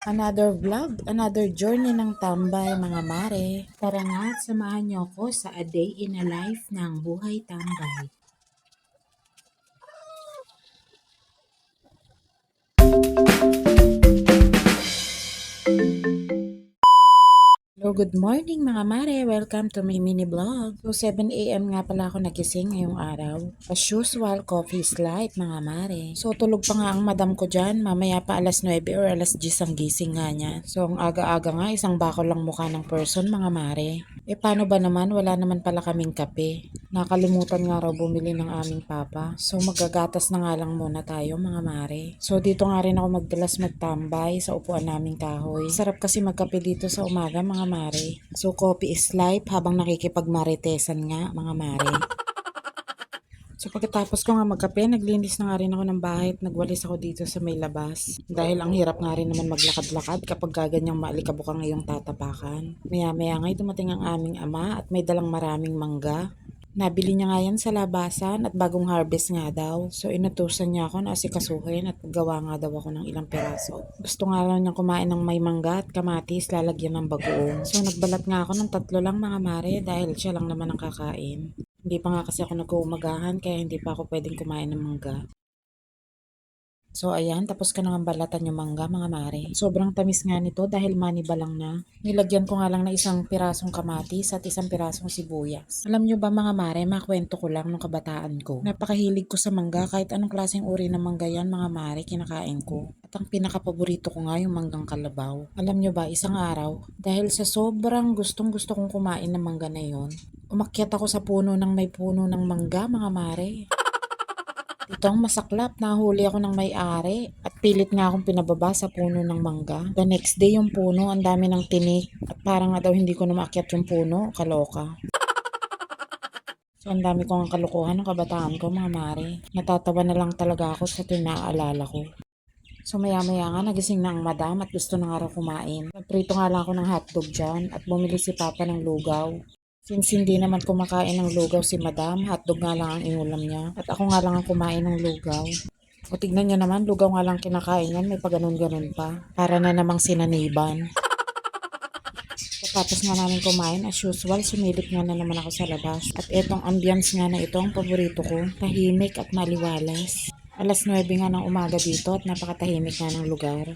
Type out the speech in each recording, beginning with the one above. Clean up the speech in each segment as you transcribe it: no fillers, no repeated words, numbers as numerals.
Another vlog, another journey ng tambay mga mare. Tara nga at samahan niyo ako sa a day in a life ng buhay tambay. Hello, good morning mga mare. Welcome to my mini vlog. So 7 a.m. nga pala ako nagising ngayong araw. As usual, coffee is life mga mare. So tulog pa nga ang madam ko dyan. Mamaya pa alas 9 or alas 10 ang gising nga niya. So ang aga-aga nga, isang bako lang mukha ng person mga mare. Paano ba naman? Wala naman pala kaming kape. Nakalimutan nga raw bumili ng aming papa. So magagatas na nga lang muna tayo mga mare. So dito nga rin ako magdalas magtambay sa upuan naming kahoy. Sarap kasi magkape dito sa umaga mga mare. So coffee is life habang nakikipagmaritesan nga mga mare. So pagkatapos ko nga magkape, naglinis na nga rin ako ng bahay at nagwalis ako dito sa may labas. Dahil ang hirap nga rin naman maglakad-lakad kapag gaganyang maalikabok ang iyong tatapakan. Maya-maya nga'y dumating ang aming ama at may dalang maraming mangga. Nabili niya nga yan sa labasan at bagong harvest nga daw. So inutusan niya ako na asikasuhin at gawa nga daw ako ng ilang piraso. Gusto nga lang niyang kumain ng may mangga at kamatis lalagyan ng bagoong. So nagbalat nga ako ng 3 lang mga mare dahil siya lang naman ang kakain. Hindi pa nga kasi ako nag-uumagahan kaya hindi pa ako pwedeng kumain ng mangga. So ayan, tapos ka na nga balatan yung mangga mga mare. Sobrang tamis nga nito dahil maniba lang na. Nilagyan ko nga lang na isang pirasong kamatis at isang pirasong sibuyas. Alam nyo ba mga mare, makwento ko lang nung kabataan ko. Napakahilig ko sa mangga kahit anong klaseng uri ng mangga yan mga mare, kinakain ko. At ang pinakapaborito ko nga yung manggang kalabaw. Alam nyo ba, isang araw, dahil sa sobrang gustong gusto kong kumain ng mangga na yon, umakyat ako sa puno ng may puno ng mangga mga mare. Itong masaklap, nahuli ako ng may-ari at pilit nga akong pinababa sa puno ng mangga. The next day yung puno, ang dami ng tinik at parang nga daw hindi ko na maakyat yung puno, kaloka. So ang dami kong kalukuhan ng kabataan ko mga mare. Natatawa na lang talaga ako sa tinaalala ko. So maya-maya nga nagising na ang madam at gusto na nga raw kumain. Nagprito nga lang ako ng hotdog dyan at bumili si Papa ng lugaw. Since hindi naman kumakain ng lugaw si madam, hotdog nga lang ang inulam niya. At ako nga lang ang kumain ng lugaw. O tignan niyo naman, lugaw nga lang kinakain yan, may paganon-ganon pa. Para na namang sinaniban. Tapos nga namin kumain, as usual, sumilip nga na naman ako sa labas. At etong ambience nga na ito, ang paborito ko, tahimik at maliwalas. Alas 9 nga ng umaga dito at napakatahimik nga ng lugar.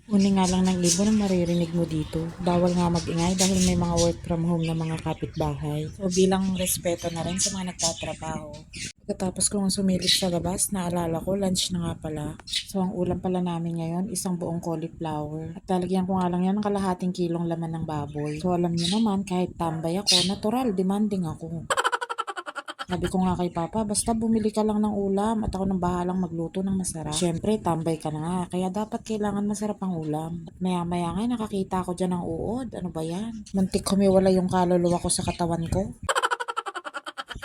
Uni nga lang ng ibon ang maririnig mo dito. Bawal nga mag-ingay dahil may mga work from home na mga kapitbahay. So bilang respeto na rin sa mga nagtatrabaho. Pagkatapos kong sumilip sa labas, naalala ko lunch na nga pala. So ang ulam pala namin ngayon, isang buong cauliflower. At talagyan ko nga lang yan ng kalahating kilong laman ng baboy. So alam niyo naman, kahit tambay ako, natural, demanding ako. Sabi ko nga kay Papa, basta bumili ka lang ng ulam at ako nang bahalang magluto ng masarap. Siyempre, tambay ka na nga, kaya dapat kailangan masarap ang ulam. At maya-maya nga, nakakita ako dyan ng uod. Ano ba yan? Muntik humiwala yung kaluluwa ko sa katawan ko.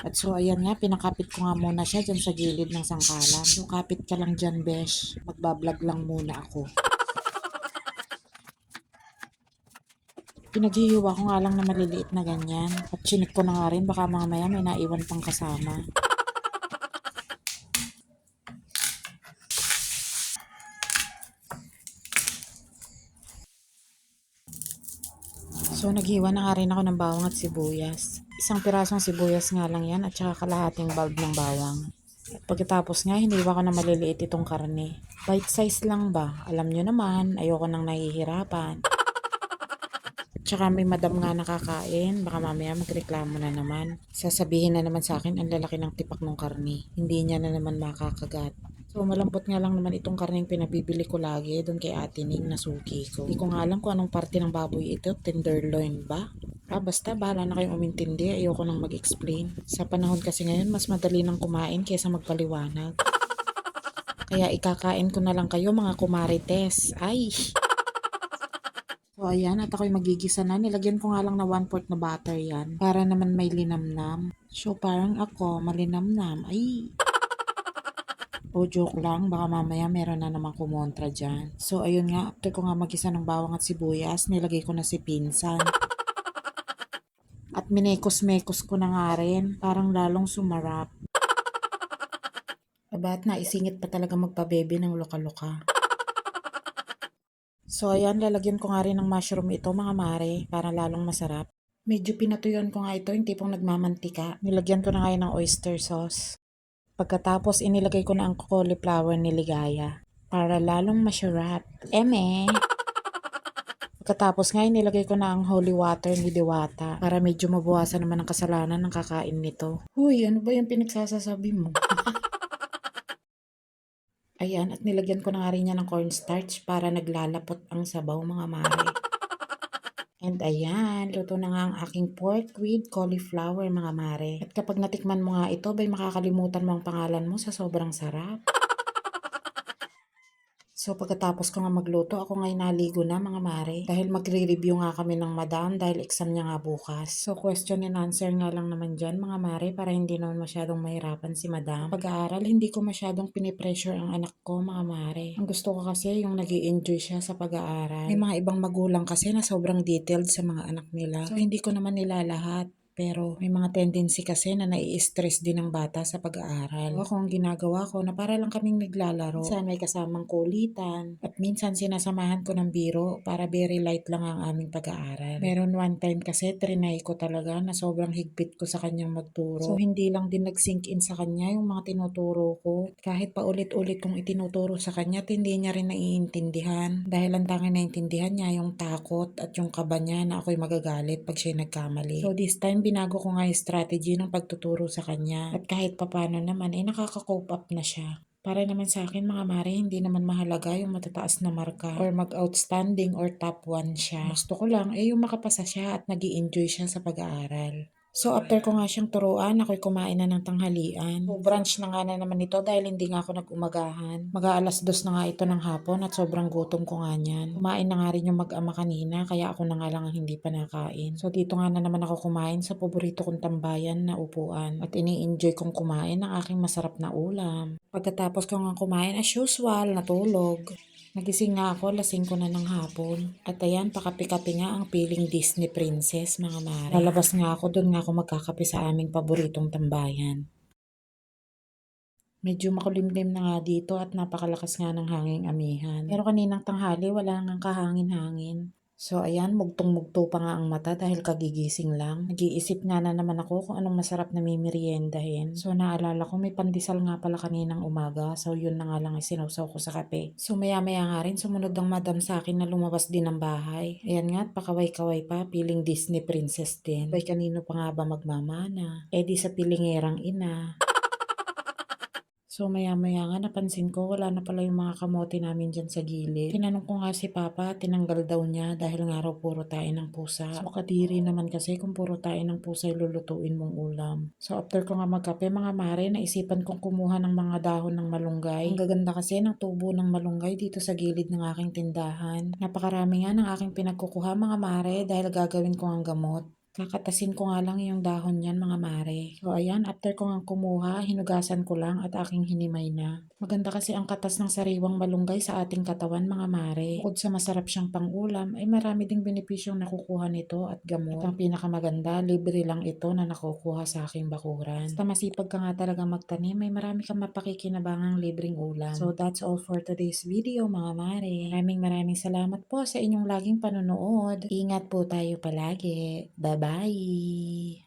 At so, ayan nga, pinakapit ko nga muna siya dyan sa gilid ng sangkalan. So, kapit ka lang dyan, besh. Magbablog lang muna ako. Pinaghihiwa ko nga lang na maliliit na ganyan. At chinik ko na nga rin, baka mamaya may naiwan pang kasama. So, naghiwa na nga rin ako ng bawang at sibuyas. Isang pirasong sibuyas nga lang yan at saka kalahating bulb ng bawang. At pagkatapos nga, hiniwa ko na maliliit itong karne. Bite size lang ba? Alam nyo naman, ayoko nang nahihirapan. Tsaka may madam nga nakakain, baka mamaya magreklamo na naman. Sasabihin na naman sa akin ang lalaki ng tipak ng karne. Hindi niya na naman makakagat. So malambot nga lang naman itong karneng pinabibili ko lagi doon kay Ate Ning na suki ko. Hindi ko nga alam kung anong parte ng baboy ito, tenderloin ba? Basta bahala na kayong umintindi, ayoko nang mag-explain. Sa panahon kasi ngayon, mas madali nang kumain kaysa magpaliwanag. Kaya ikakain ko na lang kayo mga kumarites. Ay! So ayan, at ako'y magigisa na. Nilagyan ko nga lang na 1/4 na butter yan. Para naman may linamnam. So parang ako, malinamnam. Ay! O joke lang, baka mamaya meron na namang kumontra dyan. So ayun nga, after ko nga magisa ng bawang at sibuyas, nilagay ko na si pinsan. At minekos-mekos ko na nga rin, parang lalong sumarap. Aba at naisingit pa talaga magpabebe ng loka-loka. So ayan, lalagyan ko nga rin ng mushroom ito mga mare para lalong masarap. Medyo pinatuyuan ko nga ito, yung tipong nagmamantika. Nilagyan ko na ngayon ng oyster sauce. Pagkatapos inilagay ko na ang cauliflower ni Ligaya para lalong masarap. Eme! Pagkatapos nga inilagay ko na ang holy water ni Diwata para medyo mabawasan naman ang kasalanan ng kakain nito. Huy, ano ba yung pinagsasasabi mo? Ayan, at nilagyan ko na nga rin niya ng cornstarch para naglalapot ang sabaw mga mare. And ayan, luto na nga ang aking pork with cauliflower mga mare. At kapag natikman mo nga ito, bay makakalimutan mo ang pangalan mo sa sobrang sarap. So pagkatapos ko nga magluto, ako nga'y naligo na mga mare. Dahil magre-review nga kami ng madam dahil exam niya nga bukas. So question and answer nga lang naman dyan mga mare para hindi naman masyadong mahirapan si madam. Pag-aaral, hindi ko masyadong pinipressure ang anak ko mga mare. Ang gusto ko kasi yung nag enjoy siya sa pag-aaral. May mga ibang magulang kasi na sobrang detailed sa mga anak nila. So hindi ko naman nila lahat. Pero may mga tendency kasi na nai-stress din ng bata sa pag-aaral. Ako ang ginagawa ko na para lang kaming naglalaro. Minsan may kasamang kulitan. At minsan sinasamahan ko ng biro para very light lang ang aming pag-aaral. Meron one time kasi trinay ko talaga na sobrang higpit ko sa kanyang magturo. So hindi lang din nag-sink in sa kanya yung mga tinuturo ko. Kahit pa ulit-ulit kong itinuturo sa kanya, hindi niya rin naiintindihan. Dahil ang tanging naiintindihan niya yung takot at yung kaba niya na ako'y magagalit pag siya'y nagkamali. So this time, binago ko nga yung strategy ng pagtuturo sa kanya. At kahit papano naman, ay nakaka-cope up na siya. Para naman sa akin mga mare, hindi naman mahalaga yung matataas na marka or mag-outstanding or top 1 siya. Gusto ko lang yung makapasa siya at nag enjoy siya sa pag-aaral. So after ko nga siyang turuan, ako'y kumain na ng tanghalian. So brunch na nga na naman ito dahil hindi nga ako nag-umagahan. Mag-aalas 2 na nga ito ng hapon at sobrang gutom ko nga niyan. Kumain na nga rin yung mag-ama kanina kaya ako na nga lang ang hindi pa nakain. So dito nga na naman ako kumain sa paborito kong tambayan na upuan. At ini-enjoy kong kumain ng aking masarap na ulam. Pagkatapos ko nga kumain as usual, natulog. Nagising nga ako, lasing ko na ng hapon. At ayan, pakapi-kapi nga ang piling Disney Princess, mga mare. Lalabas nga ako, doon nga ako magkakape sa aming paboritong tambayan. Medyo makulimlim na nga dito at napakalakas nga ng hanging amihan. Pero kaninang tanghali, wala nang kahangin-hangin. So ayan, mugtong-mugto pa nga ang mata dahil kagigising lang. Nag-iisip nga na naman ako kung anong masarap na mimeriendahin. So naalala ko may pandesal nga pala kaninang umaga. So yun na nga lang sinawsaw ko sa kape. So maya-maya nga rin sumunod ang madam sa akin na lumabas din ng bahay. Ayan nga, pakaway-kaway pa, piling Disney princess din. Bay kanino pa nga ba magmamana? Eh di sa pilingerang ina. So maya-maya nga napansin ko wala na pala yung mga kamote namin dyan sa gilid. Tinanong ko nga si Papa, tinanggal daw niya dahil nga raw puro tae ng pusa. So kadiri naman kasi kung puro tae ng pusa lulutuin mong ulam. So after ko nga magkape mga mare, naisipan kong kumuha ng mga dahon ng malunggay. Ang gaganda kasi ng tubo ng malunggay dito sa gilid ng aking tindahan. Napakarami nga ng aking pinagkukuha mga mare dahil gagawin ko ang gamot. Kakatasin ko nga lang yung dahon niyan mga mare. So ayan, after ko nga kumuha, hinugasan ko lang at aking hinimay na. Maganda kasi ang katas ng sariwang malunggay sa ating katawan mga mare. Bukod sa masarap siyang pangulam, ay marami ding benepisyong nakukuha nito at gamot. At ang pinakamaganda, libre lang ito na nakukuha sa aking bakuran. Basta masipag ka nga talaga magtanim, may marami kang mapakikinabangang libreng ulam. So that's all for today's video mga mare. Maraming salamat po sa inyong laging panonood. Ingat po tayo palagi. Bye-bye!